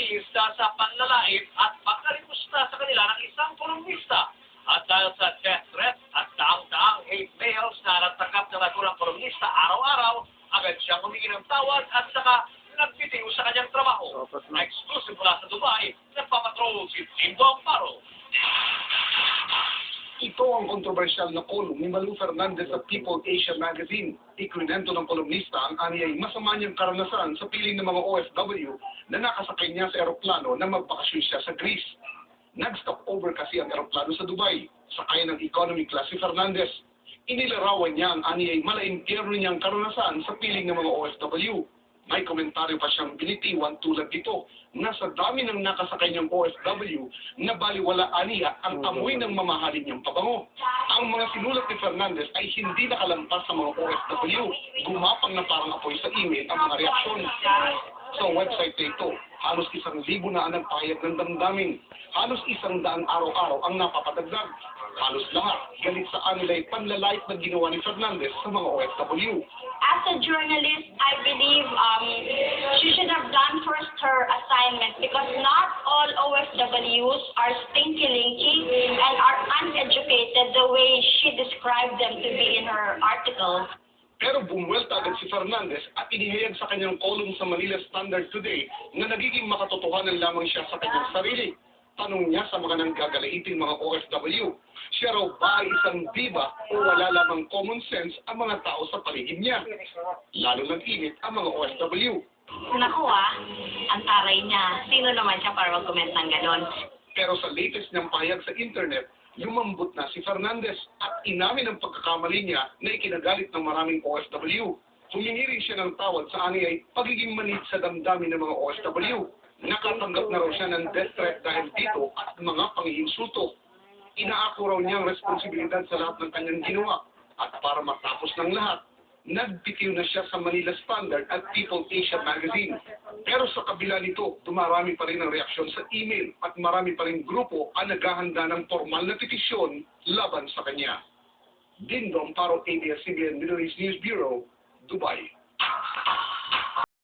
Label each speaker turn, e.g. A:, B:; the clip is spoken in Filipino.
A: panlilista sa panlalait at pagkalimusta sa kanila ng isang kolumnista. At dahil sa death threat at daang-daang hate mails na natanggap ng naturang kolumnista araw-araw, agad siyang humingi ng tawad at saka nagbitiw sa kanyang trabaho. Exclusive mula sa Dubai, nagpapatrol si Tindong Paro.
B: Ito ang kontrobersyal na kolum ni Malu Fernandez sa People Asia Magazine. Ikwinento ng kolumnista ang aniyay masama niyang karanasan sa piling ng mga OFW na nakasakay niya sa eroplano na magbakasyon siya sa Greece. Nag-stop over kasi ang eroplano sa Dubai. Sakay ng economy class si Fernandez. Inilarawan niya ang aniyay mala-impyerno niyang karanasan sa piling ng mga OFW. May komentaryo pa siyang binitiwan tulad dito na sa dami ng nakasakay niyang OFW na baliwala aniya ang amoy ng mamahalin niyang pabango. Ang mga sinulat ni Fernandez ay hindi nakalampas sa mga OFW. Gumapang na parang apoy sa email ang mga reaksyon. Sa website na ito, halos 1,000 na ang nagpahayag ng damdamin. Halos 100 araw-araw ang napapadagdag. Halos lahat galit sa anilay panlalait na ginawa ni Fernandez sa mga OFW.
C: As a journalist, I believe she should have done first her assignment because not all OFWs are stinky linky and are uneducated the way she described them to be in her article.
B: Pero bumuwelta agad si Fernandez at inihayag sa kanyang kolum sa Manila Standard Today na nagiging makatotohanan lamang siya sa kanyang sarili. Tanong niya sa mga nanggagalahiting mga OFW, siya raw ba ay isang diva o wala lamang common sense ang mga tao sa paligid niya? Lalo nag-init ang mga OFW.
C: Naku ang taray niya. Sino naman siya para mag-comment ng ganon?
B: Pero sa latest niyang pahayag sa internet, lumambot na si Fernandez at inamin ang pagkakamali niya na ikinagalit ng maraming OFW. Humingi rin siya ng tawad sa aniyay pagiging manid sa damdamin ng mga OFW. Nakatanggap na raw siya ng death threat dahil dito at mga pangiinsulto. Inaako raw niya ang responsibilidad sa lahat ng kanyang ginawa. At para matapos ng lahat, nagbitiw na siya sa Manila Standard at People Asia Magazine. Pero sa kabila nito, dumarami pa rin ang reaksyon sa email at marami pa rin grupo ang naghahanda ng formal na petisyon laban sa kanya. Tindong Paro, ABS-CBN Middle East News Bureau, Dubai.